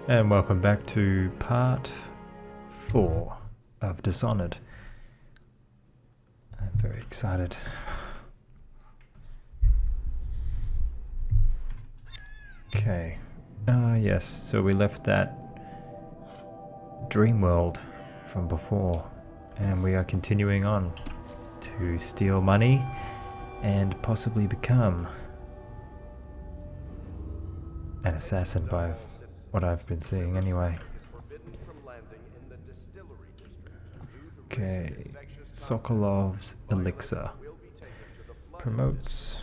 And welcome back to part 4 of Dishonored. I'm very excited. Okay. Yes, so we left that dream world from before, and we are continuing on to steal money and possibly become an assassin by what I've been seeing anyway. Okay, Sokolov's elixir promotes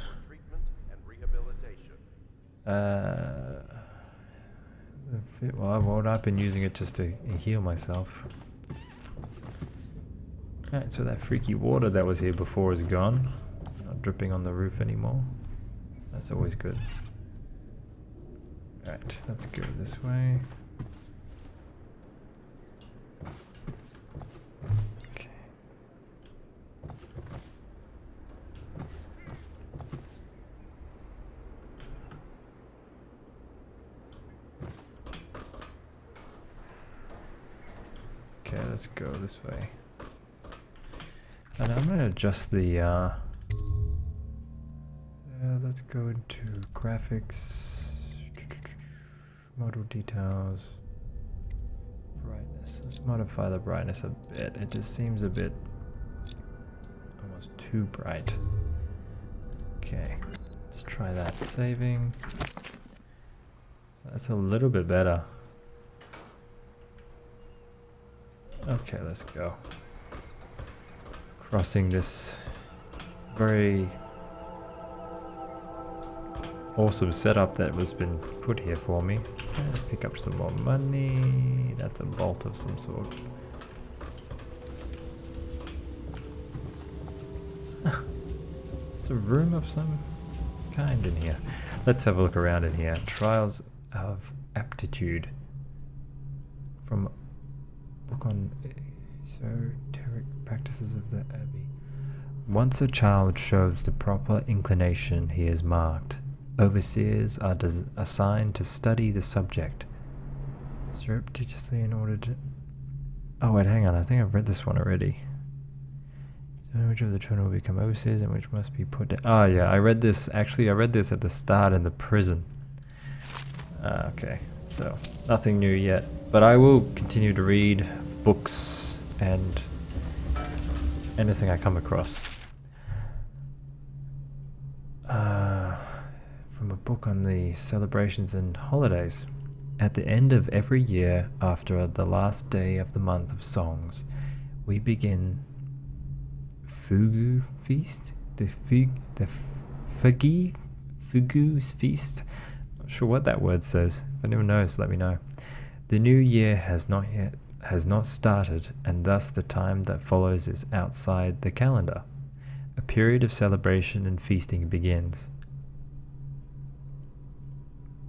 well, I've been using it just to heal myself. Alright, so that freaky water that was here before is gone. Not dripping on the roof anymore. That's always good. Alright, let's go this way. Okay. Okay, let's go this way. And I'm gonna adjust the let's go into graphics, model details, brightness. Let's modify the brightness a bit. It just seems a bit almost too bright. Okay, let's try that. Saving. That's a little bit better. Okay, let's go. Crossing this very awesome setup that was been put here for me. Let's pick up some more money. That's a bolt of some sort. It's a room of some kind in here. Let's have a look around in here. Trials of Aptitude from book on esoteric practices of the Abbey. Once a child shows the proper inclination, he is marked. Overseers are assigned to study the subject surreptitiously in order to... Oh wait, hang on, I think I've read this one already. So which of the children will become overseers and which must be put down... Oh yeah, I read this at the start in the prison. Okay, so nothing new yet. But I will continue to read books and anything I come across. From a book on the celebrations and holidays. At the end of every year, after the last day of the month of songs, we begin Fugu Feast? The Fugu Feast? Not sure what that word says. If anyone knows, let me know. The new year has not started, and thus the time that follows is outside the calendar. A period of celebration and feasting begins,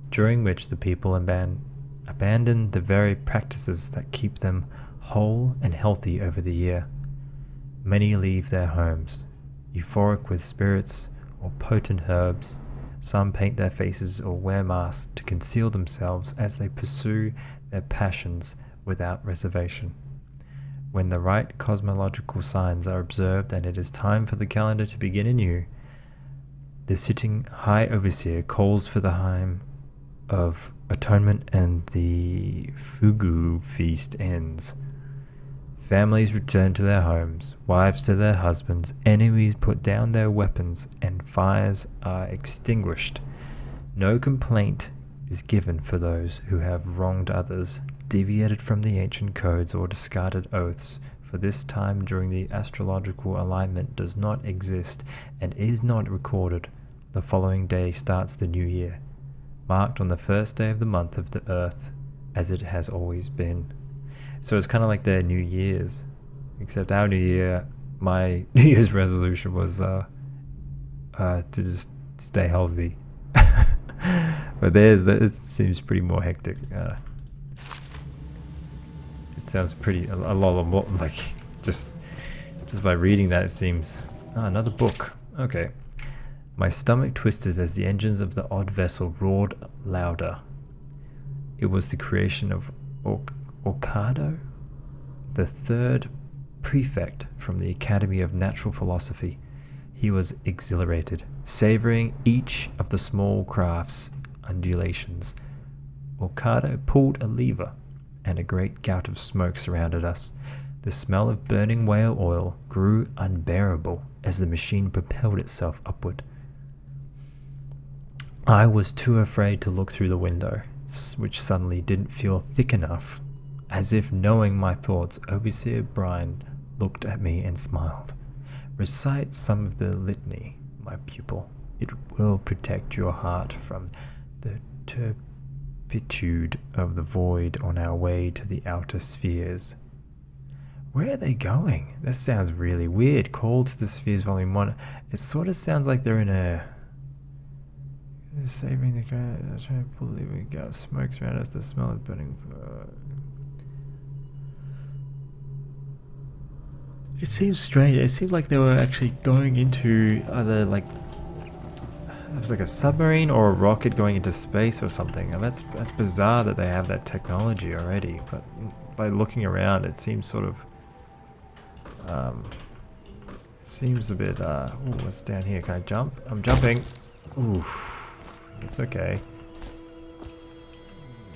during which the people abandon the very practices that keep them whole and healthy over the year. Many leave their homes, euphoric with spirits or potent herbs. Some paint their faces or wear masks to conceal themselves as they pursue their passions without reservation. When the right cosmological signs are observed and it is time for the calendar to begin anew, the sitting High Overseer calls for the time of atonement and the Fugu feast ends. Families return to their homes, wives to their husbands, enemies put down their weapons, and fires are extinguished. No complaint is given for those who have wronged others, deviated from the ancient codes, or discarded oaths, for this time during the astrological alignment does not exist and is not recorded. The following day starts the new year, marked on the first day of the month of the earth, as it has always been. So it's kind of like their New Year's, except our New Year, my New Year's resolution was to just stay healthy. But it seems pretty more hectic. It sounds a lot more like just by reading that it seems. Another book. Okay. My stomach twisted as the engines of the odd vessel roared louder. It was the creation of Orcado, the third prefect from the Academy of Natural Philosophy. He was exhilarated, savoring each of the small craft's undulations. Orcado pulled a lever, and a great gout of smoke surrounded us. The smell of burning whale oil grew unbearable as the machine propelled itself upward. I was too afraid to look through the window, which suddenly didn't feel thick enough. As if knowing my thoughts, Overseer Brian looked at me and smiled. Recite some of the litany, my pupil. It will protect your heart from the turpitude of the void on our way to the outer spheres. Where are they going? This sounds really weird. Call to the Spheres Volume 1. It sort of sounds like they're in a... Savoring the ground. I was trying to believe we got smoke around us. The smell of burning... It seems strange. It seems like they were actually going into either like... It was like a submarine or a rocket going into space or something. And that's bizarre that they have that technology already. But by looking around, it seems sort of... it seems a bit, what's down here? Can I jump? I'm jumping. Oof. It's okay.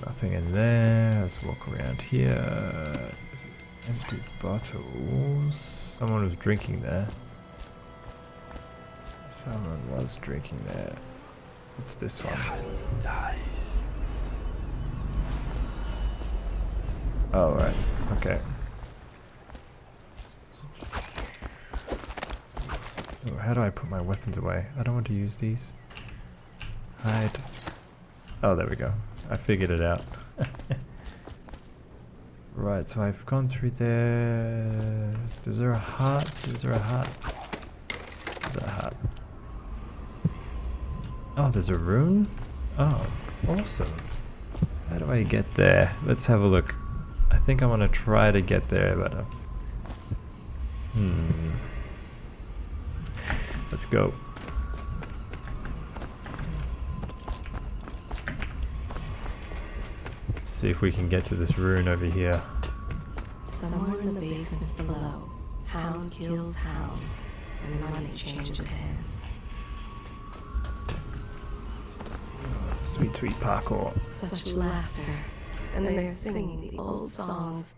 Nothing in there. Let's walk around here. Empty bottles. Someone was drinking there. Someone was drinking there. What's this one? That's nice. Oh, right. Okay. Oh, how do I put my weapons away? I don't want to use these. Hide. Oh, there we go. I figured it out. Right, so I've gone through there. Is there a heart? Is there a heart? There's a heart. Oh, there's a rune? Oh, awesome. How do I get there? Let's have a look. I think I'm gonna try to get there, but let's go. See if we can get to this rune over here. Somewhere in the basements below, hound kills hound, and money changes hands. Sweet, sweet parkour. Such laughter, and they're singing the old songs,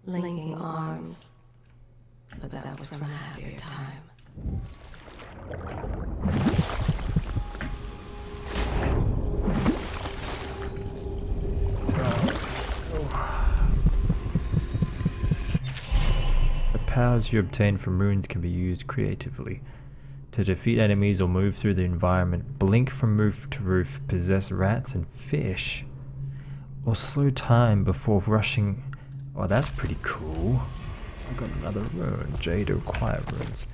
linking arms. But that was from a happier time. The powers you obtain from runes can be used creatively. To defeat enemies or move through the environment, blink from roof to roof, possess rats and fish, or slow time before rushing. Oh, that's pretty cool. I've got another rune, Jade or Quiet runes.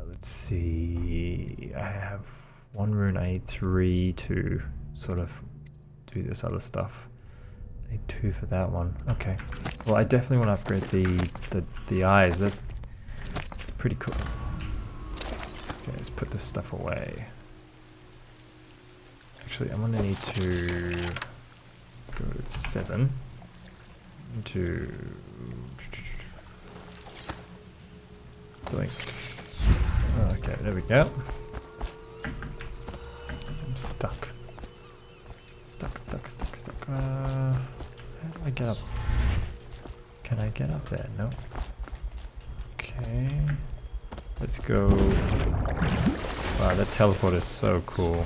Let's see. I have one rune. I need 3 to sort of do this other stuff. I need 2 for that one. Okay. Well, I definitely want to upgrade the eyes. That's pretty cool. Okay, let's put this stuff away. Actually, I'm gonna need to go 7 into blink. Okay, there we go. I'm stuck. Stuck. How do I get up? Can I get up there? No. Okay. Let's go. Wow, that teleport is so cool.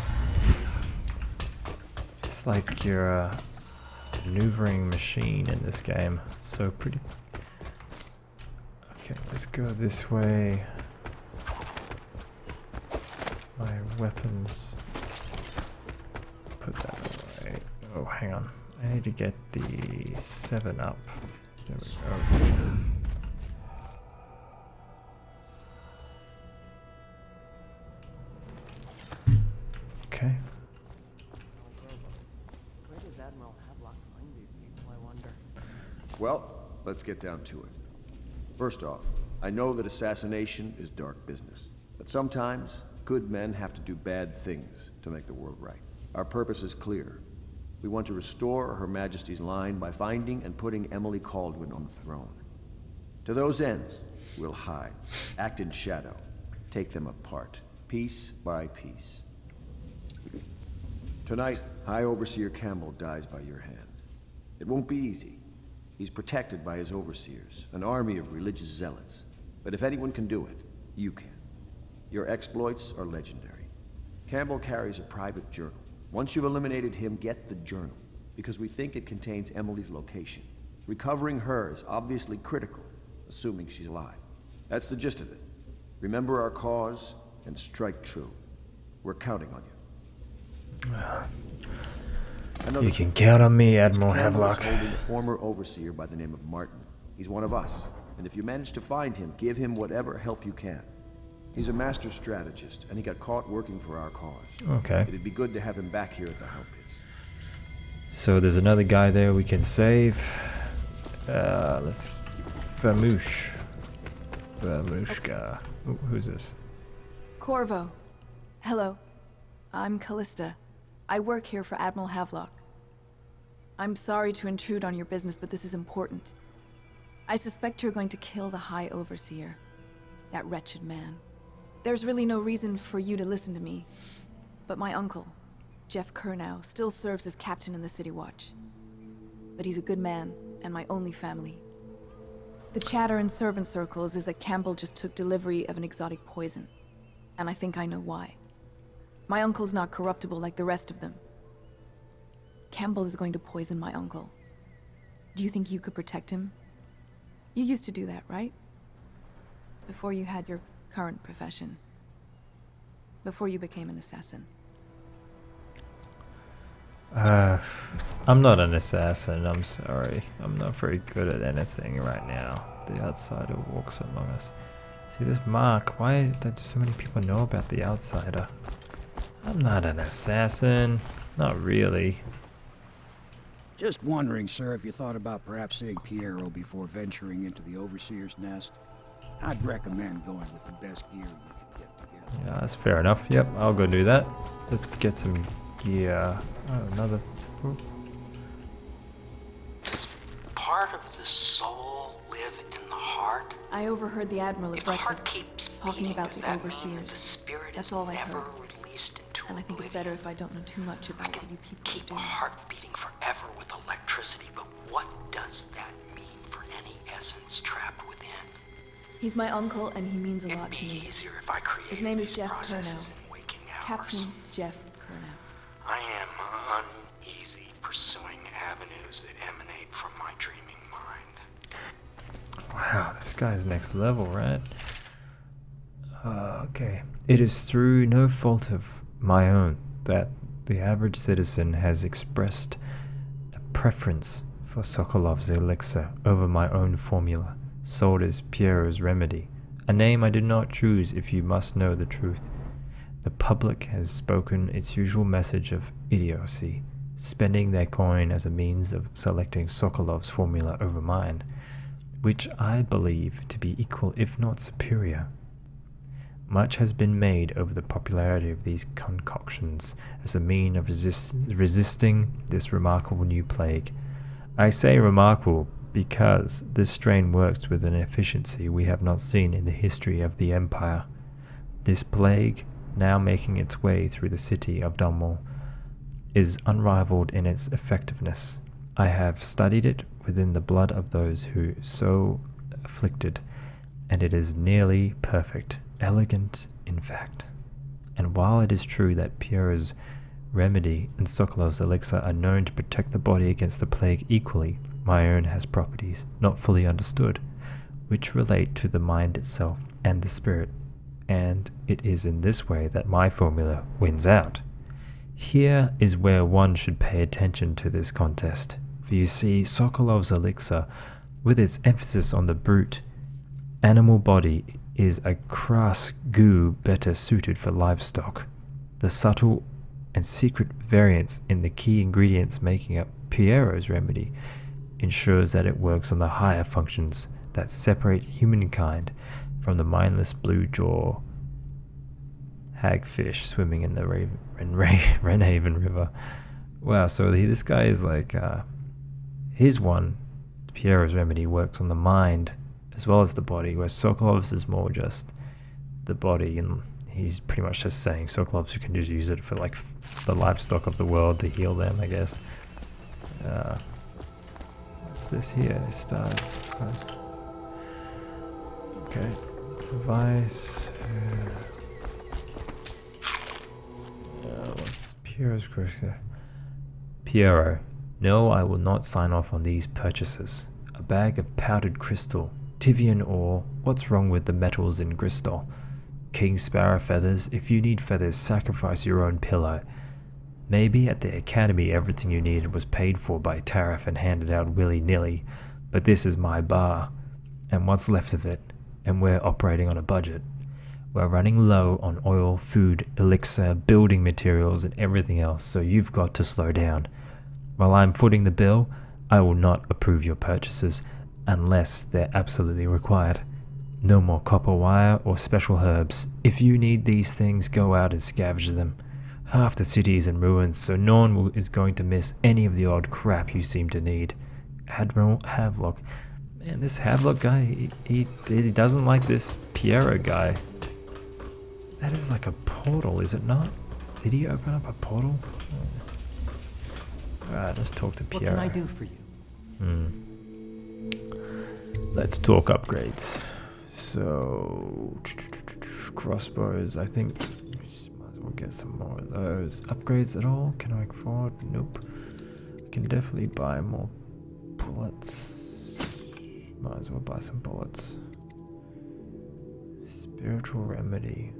It's like you're a maneuvering machine in this game. It's so pretty. Okay, let's go this way. My weapons. Put that away. Oh, hang on. I need to get the 7 up. There we go. Okay. Where does Admiral Havelock find these people, I wonder? Well, let's get down to it. First off, I know that assassination is dark business, but sometimes good men have to do bad things to make the world right. Our purpose is clear. We want to restore Her Majesty's line by finding and putting Emily Kaldwin on the throne. To those ends, we'll hide, act in shadow, take them apart, piece by piece. Tonight, High Overseer Campbell dies by your hand. It won't be easy. He's protected by his overseers, an army of religious zealots. But if anyone can do it, you can. Your exploits are legendary. Campbell carries a private journal. Once you've eliminated him, get the journal, because we think it contains Emily's location. Recovering her is obviously critical, assuming she's alive. That's the gist of it. Remember our cause and strike true. We're counting on you. You can count on me, Admiral Campbell is Havelock. holding a former overseer by the name of Martin. He's one of us, and if you manage to find him, give him whatever help you can. He's a master strategist, and he got caught working for our cause. Okay. It'd be good to have him back here at the Hound Pits. So there's another guy there we can save. Let's... Vermouche. Vermoushka. Who's this? Corvo. Hello. I'm Callista. I work here for Admiral Havelock. I'm sorry to intrude on your business, but this is important. I suspect you're going to kill the High Overseer. That wretched man. There's really no reason for you to listen to me. But my uncle, Jeff Kernow, still serves as captain in the City Watch. But he's a good man, and my only family. The chatter in servant circles is that Campbell just took delivery of an exotic poison. And I think I know why. My uncle's not corruptible like the rest of them. Campbell is going to poison my uncle. Do you think you could protect him? You used to do that, right? Before you had your current profession. Before you became an assassin. I'm not an assassin, I'm sorry. I'm not very good at anything right now. The outsider walks among us. See this mark, why do so many people know about the outsider? I'm not an assassin. Not really. Just wondering, sir, if you thought about perhaps seeing Piero before venturing into the Overseer's nest. I'd recommend going with the best gear you can get together. Yeah, that's fair enough. Yep, I'll go do that. Let's get some gear. Oh, another... Ooh. Does part of the soul live in the heart? I overheard the Admiral at If the heart breakfast keeps talking beating, about does the that mean the Overseers. spirit That's is all I never heard. released into And I think it's oblivion? better if I don't know too much I about can what you people keep are a doing. heart beating forever with electricity, but what does that mean for any essence trapped within? He's my uncle, and he means a It'd lot to be me. easier if I created His name is these Jeff processes Kernow. in waking hours. Captain Jeff Kernow. I am uneasy pursuing avenues that emanate from my dreaming mind. Wow, this guy's next level, right? Okay. It is through no fault of my own that the average citizen has expressed a preference for Sokolov's elixir over my own formula, sold as Piero's remedy, a name I did not choose if you must know the truth. The public has spoken its usual message of idiocy, spending their coin as a means of selecting Sokolov's formula over mine, which I believe to be equal if not superior. Much has been made over the popularity of these concoctions as a mean of resisting this remarkable new plague. I say remarkable because this strain works with an efficiency we have not seen in the history of the Empire. This plague, now making its way through the city of Dunwall, is unrivaled in its effectiveness. I have studied it within the blood of those who so afflicted, and it is nearly perfect, elegant in fact. And while it is true that Piero's remedy and Sokolov's elixir are known to protect the body against the plague equally, my own has properties not fully understood, which relate to the mind itself and the spirit, and it is in this way that my formula wins out. Here is where one should pay attention to this contest, for you see, Sokolov's elixir, with its emphasis on the brute animal body, is a crass goo better suited for livestock. The subtle and secret variance in the key ingredients making up Piero's remedy ensures that it works on the higher functions that separate humankind from the mindless blue jaw hagfish swimming in the Renhaven River. Wow, so this guy is like, his one, Piero's remedy, works on the mind as well as the body, whereas Sokolov's is more just the body, and he's pretty much just saying Sokolov's you can just use it for like the livestock of the world to heal them, I guess. What's this here? Stars. Okay. Device. What's Piero's question? Piero, no, I will not sign off on these purchases. A bag of powdered crystal, Tivian ore. What's wrong with the metals in crystal? King Sparrow feathers. If you need feathers, sacrifice your own pillow. Maybe at the academy everything you needed was paid for by tariff and handed out willy-nilly, but this is my bar, and what's left of it, and we're operating on a budget. We're running low on oil, food, elixir, building materials, and everything else, so you've got to slow down. While I'm footing the bill, I will not approve your purchases unless they're absolutely required. No more copper wire or special herbs. If you need these things, go out and scavenge them. Half the city is in ruins, so no one is going to miss any of the odd crap you seem to need. Admiral Havelock. Man, this Havelock guy, he doesn't like this Piero guy. That is like a portal, is it not? Did he open up a portal? Alright, let's talk to Piero. What can I do for you? Let's talk upgrades. So, crossbows, I think. Might as well get some more of those. Upgrades at all? Can I afford? Nope. I can definitely buy more bullets. Might as well buy some bullets. Spiritual remedy.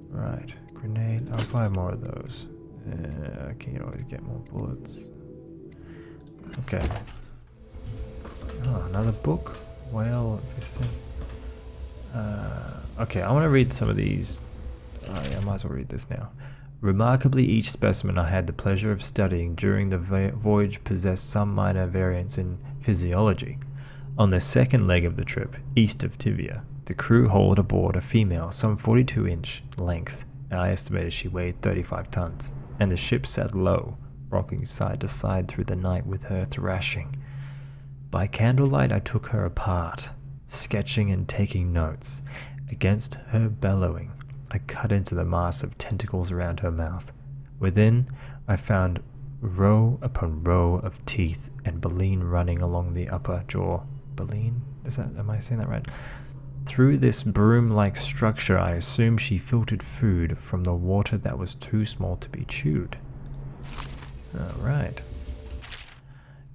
Right, grenade. I'll buy more of those. I can always get more bullets. Okay. Oh, another book? Well, okay, I want to read some of these. Yeah, I might as well read this now. Remarkably, each specimen I had the pleasure of studying during the voyage possessed some minor variance in physiology. On the second leg of the trip, east of Tivia, the crew hauled aboard a female some 42-inch length, and I estimated she weighed 35 tons, and the ship sat low, rocking side to side through the night with her thrashing. By candlelight I took her apart, sketching and taking notes. Against her bellowing, I cut into the mass of tentacles around her mouth. Within, I found row upon row of teeth and baleen running along the upper jaw. Baleen? Am I saying that right? Through this broom-like structure, I assumed she filtered food from the water that was too small to be chewed. Alright.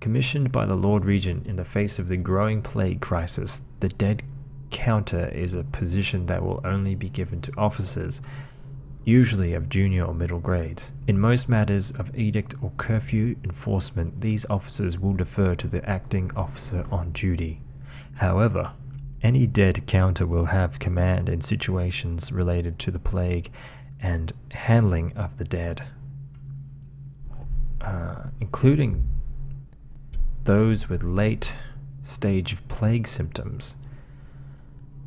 Commissioned by the Lord Regent in the face of the growing plague crisis, the dead counter is a position that will only be given to officers, usually of junior or middle grades. In most matters of edict or curfew enforcement, these officers will defer to the acting officer on duty. However, any dead counter will have command in situations related to the plague and handling of the dead, including those with late stage of plague symptoms,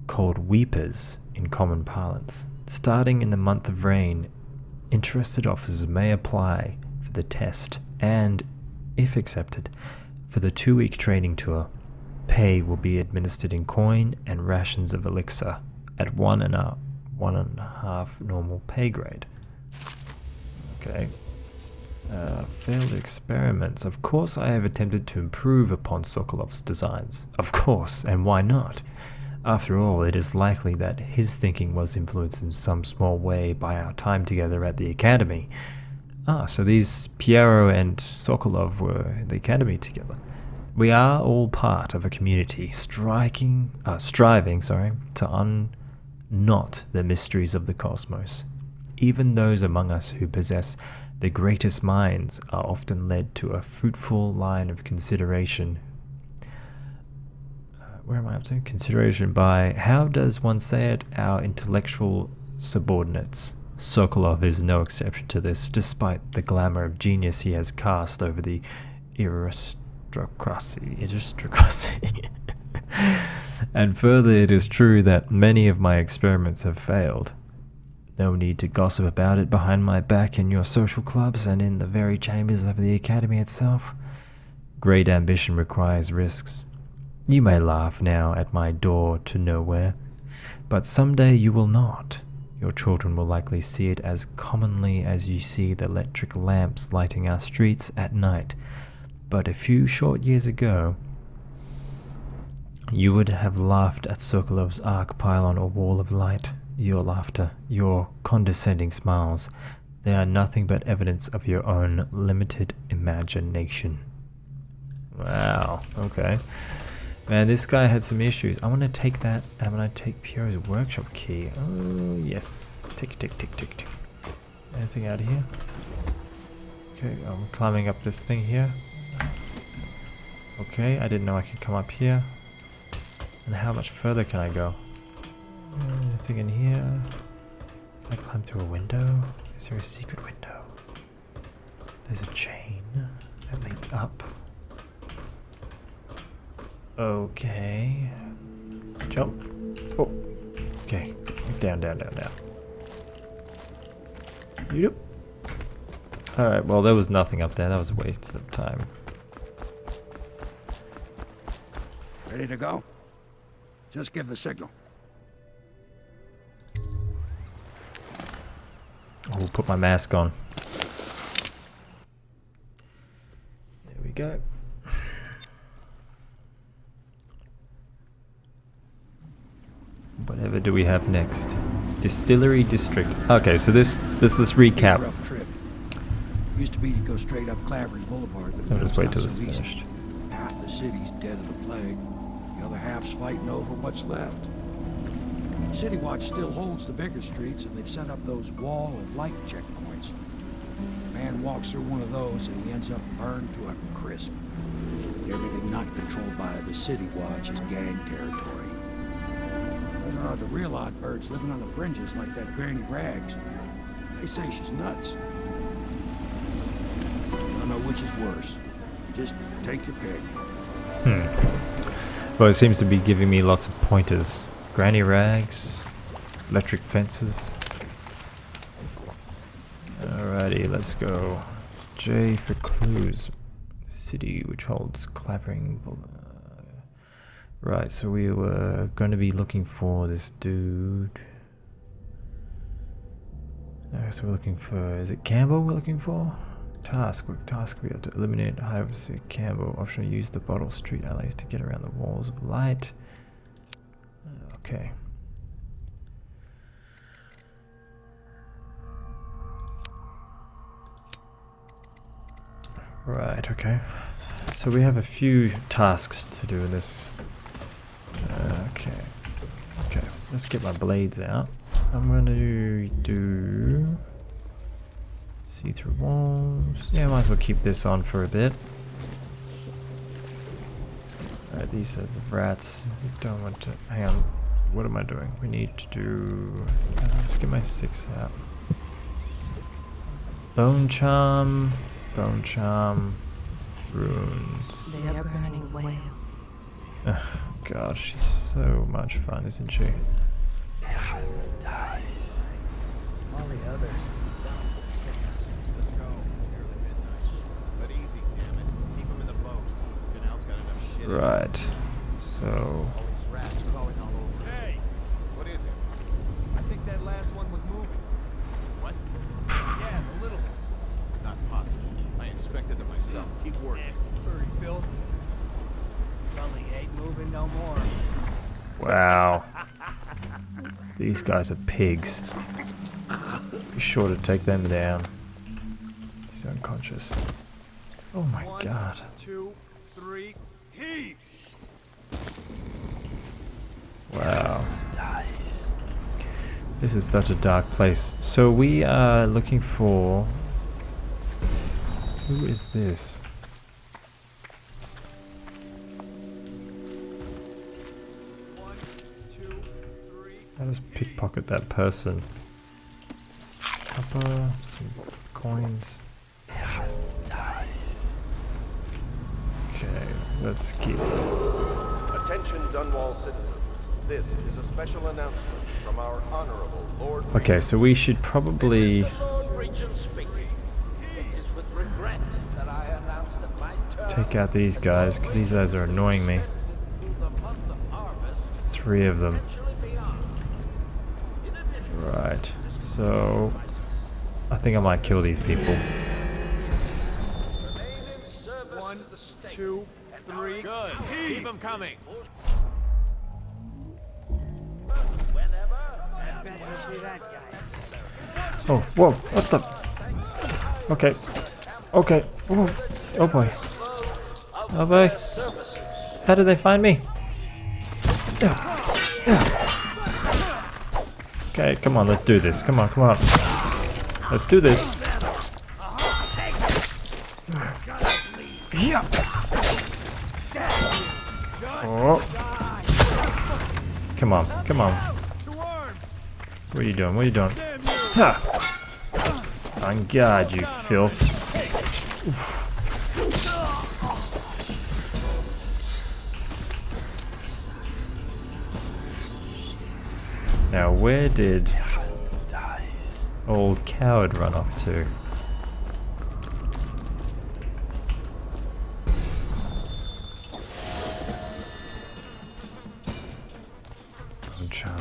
called weepers in common parlance. Starting in the month of rain, interested officers may apply for the test and, if accepted, for the 2-week training tour. Pay will be administered in coin and rations of elixir at 1.5 normal pay grade. Okay. Failed experiments. Of course I have attempted to improve upon Sokolov's designs. Of course, and why not? After all, it is likely that his thinking was influenced in some small way by our time together at the academy. So these Piero and Sokolov were at the academy together. We are all part of a community, striving to unknot the mysteries of the cosmos. Even those among us who possess the greatest minds are often led to a fruitful line of consideration. Where am I up to? Consideration by, how does one say it, our intellectual subordinates. Sokolov is no exception to this, despite the glamour of genius he has cast over the aristocracy. And further, it is true that many of my experiments have failed. No need to gossip about it behind my back in your social clubs and in the very chambers of the academy itself. Great ambition requires risks. You may laugh now at my door to nowhere, but someday you will not. Your children will likely see it as commonly as you see the electric lamps lighting our streets at night. But a few short years ago, you would have laughed at Sokolov's arc pylon or wall of light. Your laughter, your condescending smiles, they are nothing but evidence of your own limited imagination. Wow, okay. Man, this guy had some issues. I want to take that, and I'm going to take Piero's workshop key. Oh, yes. Tick, tick, tick, tick, tick. Anything out of here? Okay, I'm climbing up this thing here. Okay, I didn't know I could come up here. And how much further can I go? Anything in here? Can I climb through a window? Is there a secret window? There's a chain that leads up. Okay. Jump. Oh. Okay. Down, down, down, down. Yep. Alright, well there was nothing up there. That was a waste of time. Ready to go? Just give the signal. I'll put my mask on. There we go. Whatever do we have next? Distillery District. Okay, so let's recap. Rough trip. Used to be to go straight up Clavering Boulevard, but I'll now just it's wait not till so it's easy. finished. Half the city's dead of the plague. The other half's fighting over what's left. City Watch still holds the bigger streets, and they've set up those wall of light checkpoints. A man walks through one of those, and he ends up burned to a crisp. Everything not controlled by the City Watch is gang territory. Then there are the real odd birds living on the fringes, like that Granny Rags. They say she's nuts. I don't know which is worse. Just take your pick. Well, it seems to be giving me lots of pointers. Granny Rags, electric fences. Alrighty, let's go. J for clues. City, which holds Clavering. Right, so we were going to be looking for this dude. So we're looking for, is it Campbell we're looking for? Task we have to eliminate high overseer Campbell. Optional use the bottle street alleys to get around the walls of light. Okay. Right, okay. So we have a few tasks to do in this. Okay. Okay, let's get my blades out. I'm gonna do see-through walls. Yeah, might as well keep this on for a bit. Alright, these are the rats. We don't want to. Hang on. What am I doing? We need to do. Let's get my 6 out. Bone charm. Bone charm. Runes. They are burning whales. God, she's so much fun, isn't she? All the others. Let's go. It's nearly midnight. But easy, damn it. Keep them in the boat. Canal's got enough shit. Right. So. All these rats crawling all over. Hey! What is it? I think that last one was moving. What? Yeah, the little one. Not possible. I inspected them myself. Keep working. Furry filth. Sully ain't moving no more. Wow. These guys are pigs. Be sure to take them down. He's unconscious. Oh my god. 1, 2, 3, heave! Wow. This is such a dark place. So we are looking for... Who is this? I'll just pickpocket that person. Copper, some coins. Okay, let's get... Attention Dunwall citizens. This is a special announcement from our honorable Lord. Okay, so we should probably This is the Lord Regent speaking. It is with regret that I announce that my term take out these guys, because these guys are annoying me. through the month of harvest, There's 3 of them. potentially beyond. In addition, Right, so I think I might kill these people. remain in service One, to the state. 2, 3. Good. Keep them coming. Whenever Oh, whoa, what the? Okay, okay, whoa, oh boy. Oh boy. How did they find me? Okay, come on, let's do this. Come on, come on. Let's do this. Yeah. Oh. Come on, come on. What are you doing? What are you doing? Ha! On guard, you filth. Now, where did old coward run off to? Oh, charm.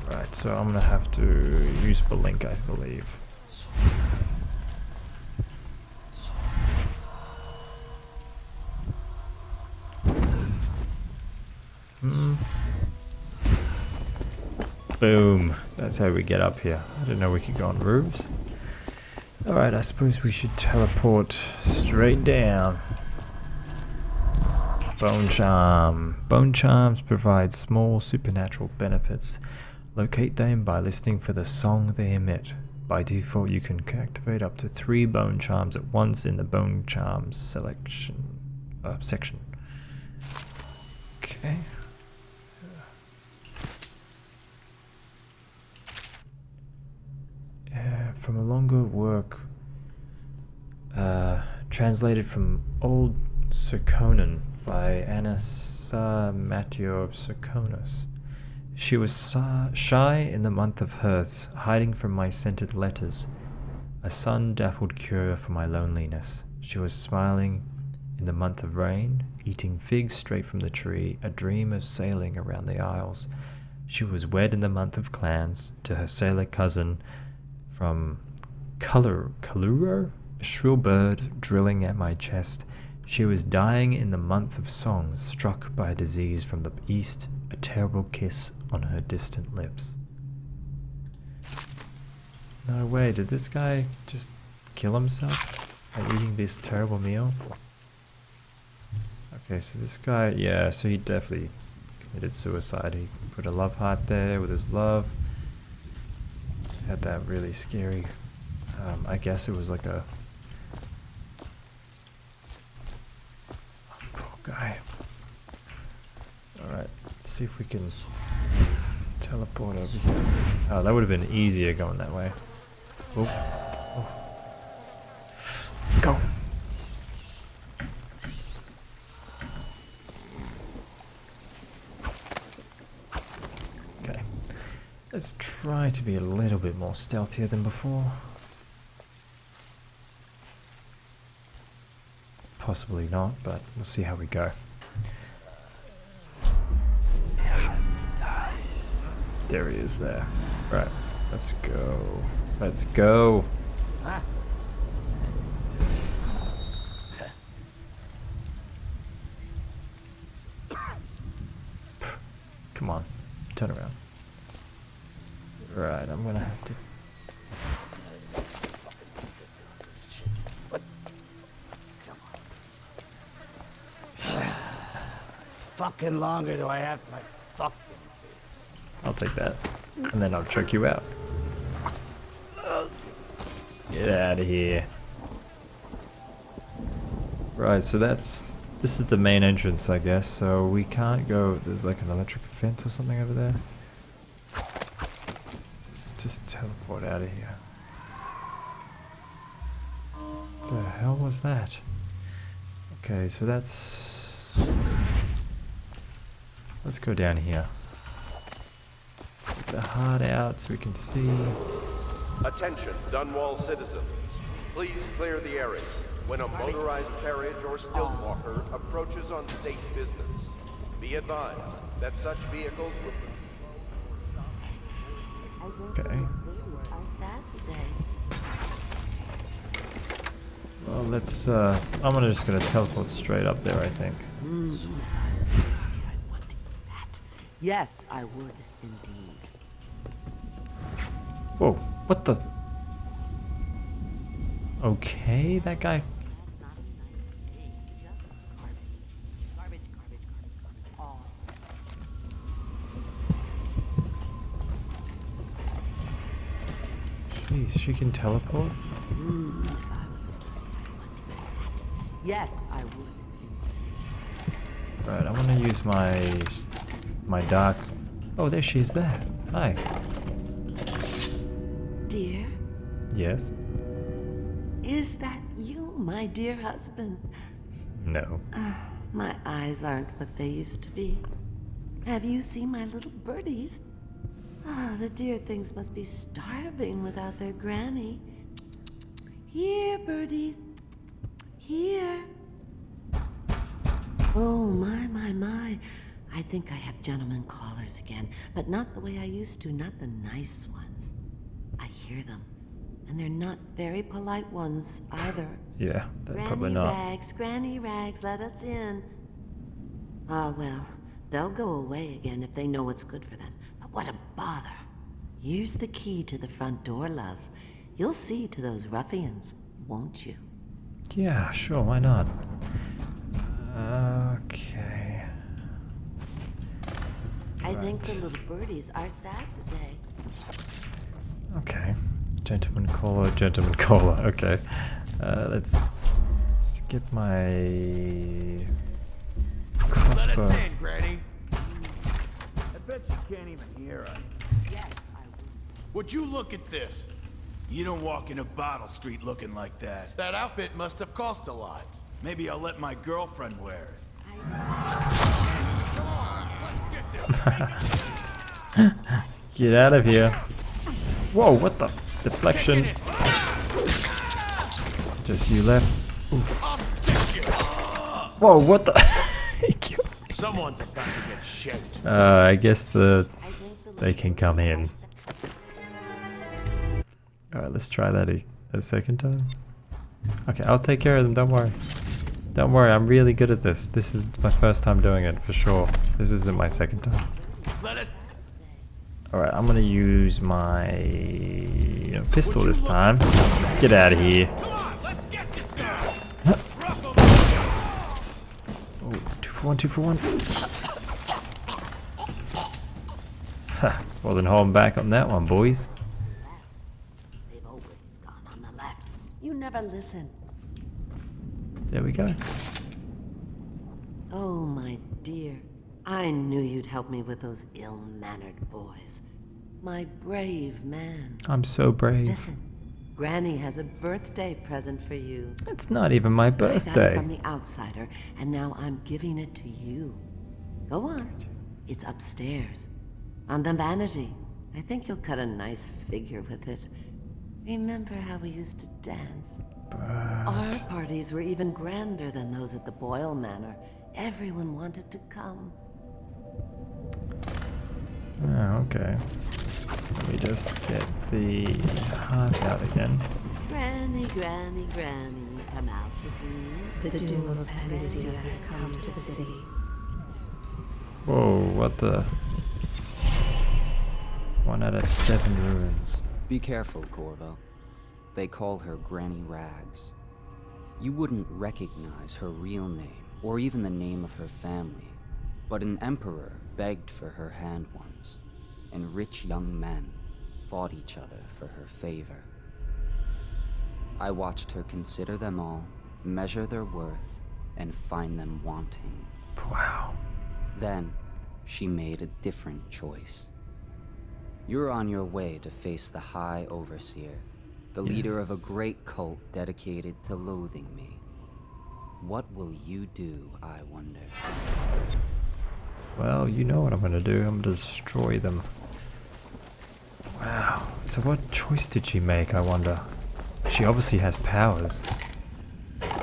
Right, so I'm gonna have to use the link, I believe. Boom. That's how we get up here. I didn't know we could go on roofs. Alright, I suppose we should teleport straight down. Bone Charm. Bone Charms provide small supernatural benefits. Locate them by listening for the song they emit. By default, you can activate up to 3 Bone Charms at once in the Bone Charms section. Okay. From a longer work, translated from Old Serkonan by Anassa Mateo of Serkonus. She was shy in the month of hearths, hiding from my scented letters, a sun-dappled cure for my loneliness. She was smiling in the month of rain, eating figs straight from the tree, a dream of sailing around the isles. She was wed in the month of clans to her sailor cousin from Kaluro, a shrill bird drilling at my chest. She was dying in the month of songs, struck by a disease from the east, a terrible kiss on her distant lips. No way, did this guy just kill himself by eating this terrible meal? Okay, so this guy, yeah, so he definitely committed suicide. He put a love heart there with his love. Had that really scary, I guess it was like a... Oh, poor guy. Alright, let's see if we can teleport over here. Oh, that would have been easier going that way. Oh. Oh. Go! Okay. Let's try to be a little bit more stealthier than before. Possibly not, but we'll see how we go. There he is there. Right, let's go. Let's go. Come on, turn around. Right, I'm gonna have to... Fucking longer do I have my fucking... I'll take that. And then I'll choke you out. Get out of here. Right, so this is the main entrance, I guess. So we can't go, there's like an electric fence or something over there. Let's just teleport out of here. What the hell was that? Okay, so that's Let's go down here. Let's get the heart out so we can see. Attention, Dunwall citizens. Please clear the area when a motorized carriage or stilt walker approaches on state business. Be advised that such vehicles will... Okay. Well, let's, I'm just gonna teleport straight up there, I think. Yes, I would indeed. Whoa, what the? Okay, that guy. Jeez, she can teleport? Yes, I would. Right, I want to use my dark... Oh, there she is there. Hi. Dear? Yes? Is that you, my dear husband? No. My eyes aren't what they used to be. Have you seen my little birdies? The dear things must be starving without their granny. Here, birdies. Here. Oh, my. I think I have gentlemen callers again, but not the way I used to, not the nice ones. I hear them, and they're not very polite ones either. Yeah, they're probably not. Granny Rags, let us in. Ah, well, they'll go away again if they know what's good for them. But what a bother. Here's the key to the front door, love. You'll see to those ruffians, won't you? Yeah, sure, why not? Okay. I think the little birdies are sad today. Okay. Gentleman caller, okay. Let's get my crossbow. Let us in, Granny. I bet you can't even hear us. Yes, I will. Would you look at this? You don't walk into Bottle Street looking like that. That outfit must have cost a lot. Maybe I'll let my girlfriend wear it. Come on, let's get this. Get out of here. Whoa, what the? Deflection. Just you left. Oof. Whoa, what the? Someone's about to get shaped. I guess they can come in. Alright, let's try that a second time. Okay, I'll take care of them, don't worry. Don't worry, I'm really good at this. This is my first time doing it, for sure. This isn't my second time. Alright, I'm gonna use my pistol this time. Get out of here. Oh, 2 for 1, 2 for 1. Ha, wasn't holding back on that one, boys. They've always gone on the left. You never listen. There we go. Oh, my dear. I knew you'd help me with those ill-mannered boys. My brave man. I'm so brave. Listen, Granny has a birthday present for you. It's not even my I got it birthday. from the outsider, and now I'm giving it to you. Go on. It's upstairs. On the vanity. I think you'll cut a nice figure with it. Remember how we used to dance? Our parties were even grander than those at the Boyle Manor. Everyone wanted to come. Oh, okay. Let me just get the heart out again. Granny, Granny, Granny, come out with me. The doom of Panacea has come to the city. Whoa, what the? 1 out of 7 runes. Be careful, Corvo. They call her Granny Rags. You wouldn't recognize her real name, or even the name of her family, but an emperor begged for her hand once, and rich young men fought each other for her favor. I watched her consider them all, measure their worth, and find them wanting. Wow. Then, she made a different choice. You're on your way to face the High Overseer, the leader of a great cult dedicated to loathing me. What will you do, I wonder? Well, you know what I'm gonna do. I'm gonna destroy them. Wow. So what choice did she make, I wonder? She obviously has powers.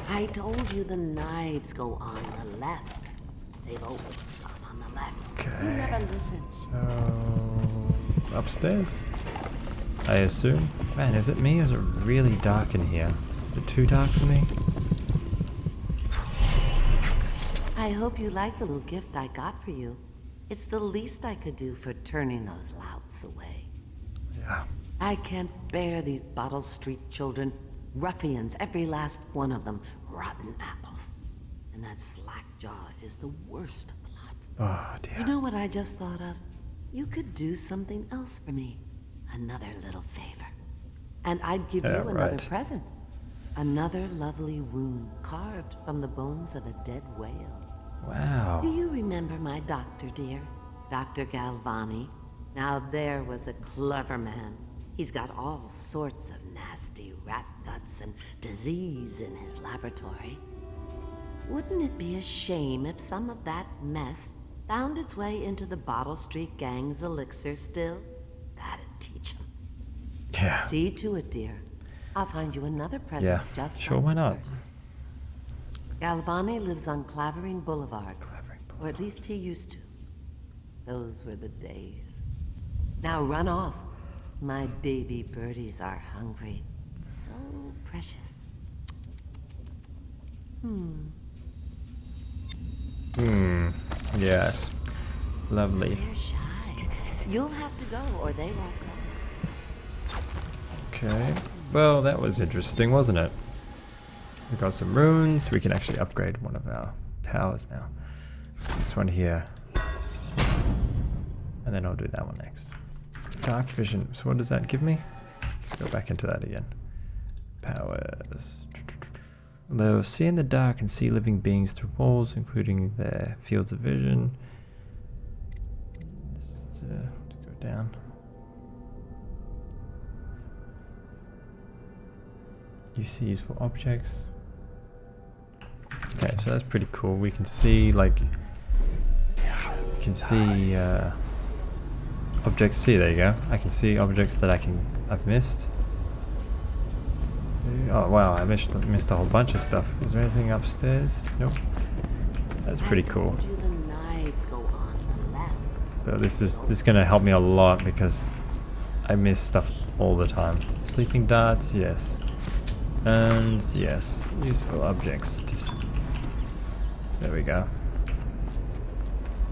I told you the knives go on the left. They've opened some on the left. Okay. You never listen. So... upstairs? I assume? Man, is it me or is it really dark in here? Is it too dark for me? I hope you like the little gift I got for you. It's the least I could do for turning those louts away. Yeah. I can't bear these Bottle Street children. Ruffians, every last one of them. Rotten apples. And that slack-jaw is the worst lot. Oh, dear. You know what I just thought of? You could do something else for me. Another little favor. And I'd give you another present. Another lovely rune carved from the bones of a dead whale. Wow. Do you remember my doctor, dear? Dr. Galvani? Now there was a clever man. He's got all sorts of nasty rat guts and disease in his laboratory. Wouldn't it be a shame if some of that mess found its way into the Bottle Street Gang's elixir still? That'd teach him. Yeah. See to it, dear. I'll find you another present just sure, like why the not? first. Galvani lives on Clavering Boulevard. Or at least he used to. Those were the days. Now run off. My baby birdies are hungry. So precious. Yes. Lovely. They're shy. You'll have to go or they won't go. Okay. Well, that was interesting, wasn't it? We got some runes. We can actually upgrade one of our powers now. This one here. And then I'll do that one next. Dark vision. So what does that give me? Let's go back into that again. Powers. They'll see in the dark and see living beings through walls, including their fields of vision. Let's go down. You see useful objects. Okay, so that's pretty cool. We can see, like, you can see objects. See, there you go. I can see objects that I've missed. Oh wow, I missed a whole bunch of stuff. Is there anything upstairs? Nope. That's pretty cool. So this is gonna help me a lot because I miss stuff all the time. Sleeping darts, yes. And yes, useful objects. There we go.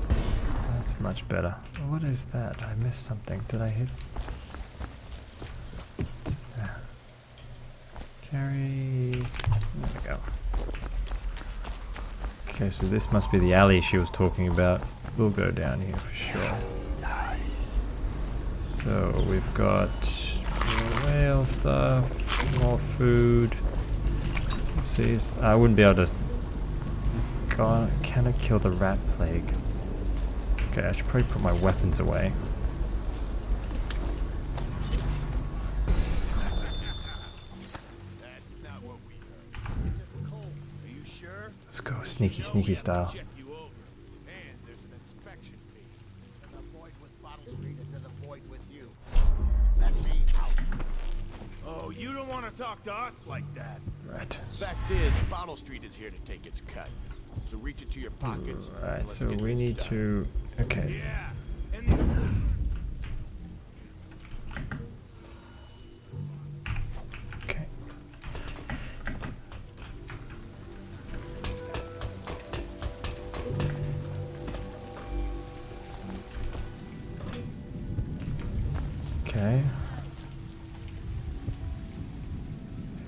That's much better. What is that? I missed something. Did I hit? Carry. There we go. Okay, so this must be the alley she was talking about. We'll go down here for sure. So we've got more whale stuff, more food. See, I wouldn't be able to. God, can I kill the rat plague? Okay, I should probably put my weapons away. Let's go sneaky, sneaky style. Oh, you don't want to talk to us like that. Right. Fact is, Bottle Street is here to take its cut. So reach into your pockets. Right, so we need to. Okay. Yeah. Okay. Okay.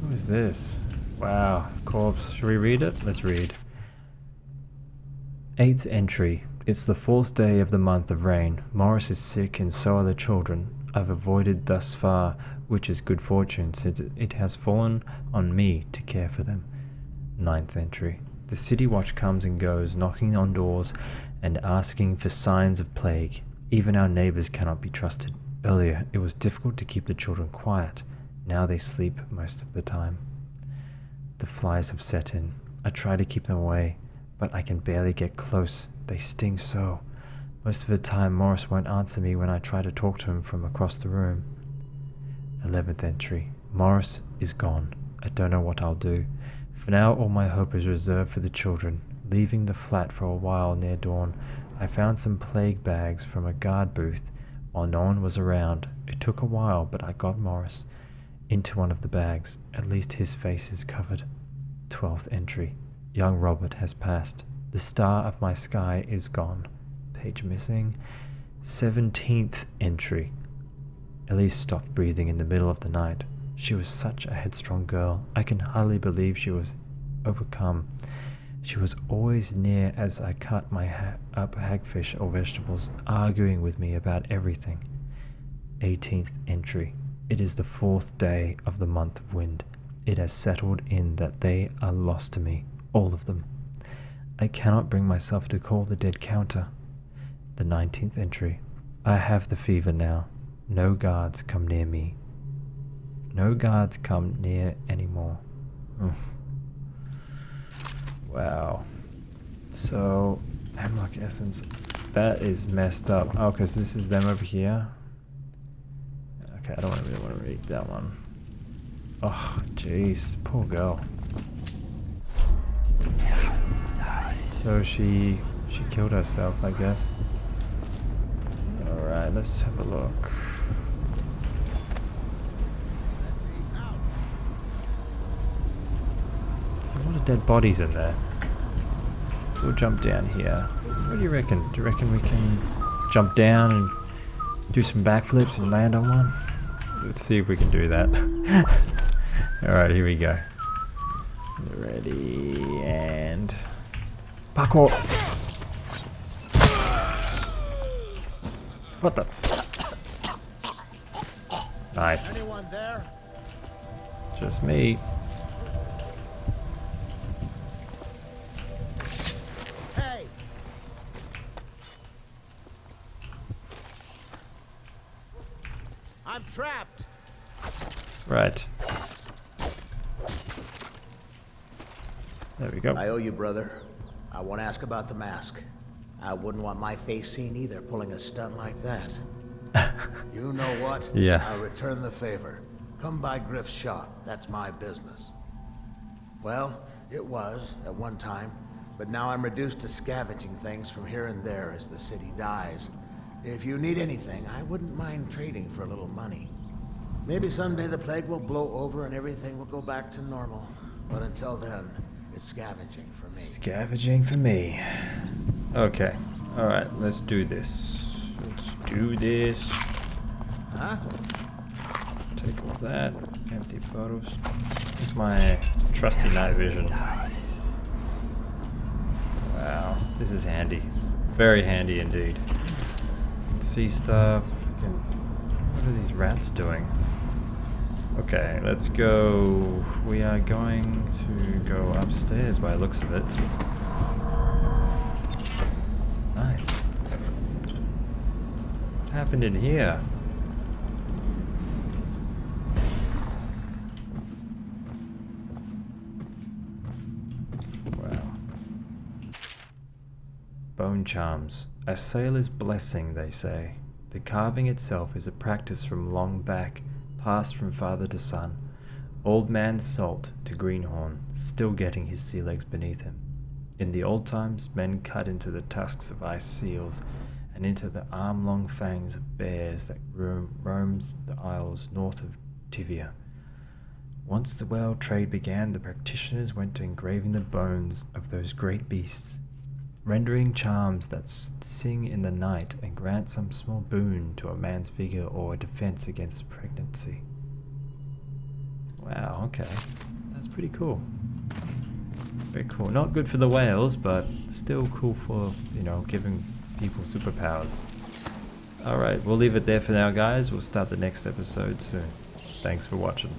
Who is this? Wow, corpse. Should we read it? Let's read. 8th entry. It's the 4th day of the month of rain. Morris is sick and so are the children. I've avoided thus far, which is good fortune, since it has fallen on me to care for them. 9th entry. The city watch comes and goes, knocking on doors and asking for signs of plague. Even our neighbors cannot be trusted. Earlier, it was difficult to keep the children quiet. Now they sleep most of the time. The flies have set in. I try to keep them away, but I can barely get close. They sting so. Most of the time, Morris won't answer me when I try to talk to him from across the room. 11th entry. Morris is gone. I don't know what I'll do. For now, all my hope is reserved for the children. Leaving the flat for a while near dawn, I found some plague bags from a guard booth while no one was around. It took a while, but I got Morris into one of the bags. At least his face is covered. 12th entry. Young Robert has passed. The star of my sky is gone. Page missing. 17th entry. Elise stopped breathing in the middle of the night. She was such a headstrong girl. I can hardly believe she was overcome. She was always near as I cut up hagfish or vegetables, arguing with me about everything. 18th entry. It is the 4th day of the month of wind. It has settled in that they are lost to me, all of them. I cannot bring myself to call the dead counter. The 19th entry. I have the fever now. No guards come near me. No guards come near anymore. Wow. So, Hemlock Essence. That is messed up. Oh, because this is them over here. Okay, I don't really want to read that one. Oh, jeez. Poor girl. So she killed herself, I guess. Alright, let's have a look. There's a lot of dead bodies in there. We'll jump down here. What do you reckon? Do you reckon we can jump down and do some backflips and land on one? Let's see if we can do that. Alright, here we go. Ready, and... parkour! What the? Nice. Anyone there? Just me. Hey! I'm trapped. Right. There we go. I owe you, brother. I won't ask about the mask. I wouldn't want my face seen either, pulling a stunt like that. You know what? Yeah. I'll return the favor. Come by Griff's shop. That's my business. Well, it was at one time, but now I'm reduced to scavenging things from here and there as the city dies. If you need anything, I wouldn't mind trading for a little money. Maybe someday the plague will blow over and everything will go back to normal. But until then, it's scavenging for me. Scavenging for me. Okay. Alright, let's do this. Let's do this. Huh? Take all that. Empty photos. It's my trusty night vision. Wow. This is handy. Very handy indeed. See stuff. What are these rats doing? Okay, let's go. We are going to go upstairs by the looks of it. Nice. What happened in here? Wow. Bone charms. A sailor's blessing, they say. The carving itself is a practice from long back, passed from father to son. Old man Salt to Greenhorn, still getting his sea legs beneath him. In the old times, men cut into the tusks of ice seals and into the arm-long fangs of bears that roams the isles north of Tivia. Once the whale trade began, the practitioners went to engraving the bones of those great beasts, rendering charms that sing in the night and grant some small boon to a man's vigor or a defense against pregnancy. Wow, okay. That's pretty cool. Very cool. Not good for the whales, but still cool for, you know, giving people superpowers. Alright, we'll leave it there for now, guys. We'll start the next episode soon. Thanks for watching.